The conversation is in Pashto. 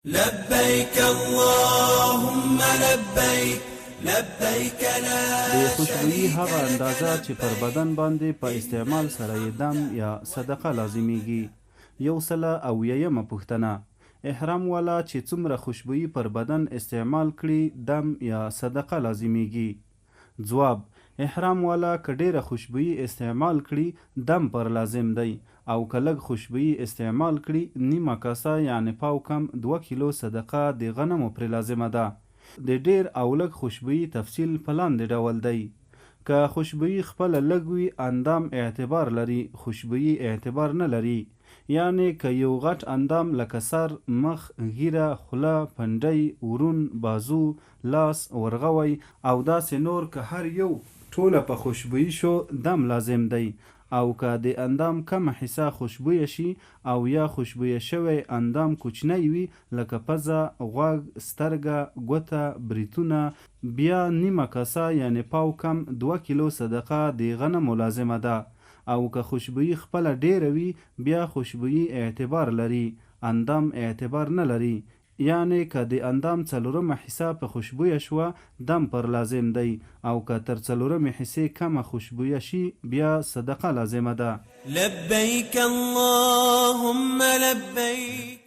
لبيك اللهم لبيك لبيك لا د خوشبویي هغه اندازه چې پر بدن باندې په استعمال سره یې دم یا صدقه لازمیږي. 101مه پوښتنه: احرام والا چې څومره خوشبویي پر بدن استعمال کړي دم یا صدقه لازمیږي؟ ځواب: احرام والا که ډیره خوشبویي استعمال کړي دم پر لازم دی، او که لږ خوشبویي استعمال کړي نیمه کاسه یعنی پاو کم 2 کیلو صدقه د غنمو پر لازمه ده. د ډیر او لږ خوشبویي تفصیل په لاندې ډول دی. که خوشبویي خپله لږ وي اندام اعتبار لري، خوشبویي اعتبار نه لري. یعنی که یو غټ اندام لکه سر، مخ، ږیره، خوله، پنډۍ، ورون، بازو، لاس، ورغوی او داسې نور که هر یو ټوله په خوشبویي شو دم لازم دی. او که د اندام کمه حصه خوشبویه شي او یا خوشبویه شوی اندام کوچنی وي لکه پزه، غوږ، سترګه، ګوته، بریتونه، بیا نیمه کاسه یعنی پاو کم 2 کیلو صدقه د غنمو لازمه ده. او که خوشبویي خپله ډیره وي بیا خوشبویي اعتبار لري، اندام اعتبار نه لري. یعنی که د اندام 4مه حصه په خوشبویه شوه دم پر لازم دی، او که تر 4مې حصې کمه خوشبویه شي بیا صدقه لازمه ده. لبیک اللهم لبیک.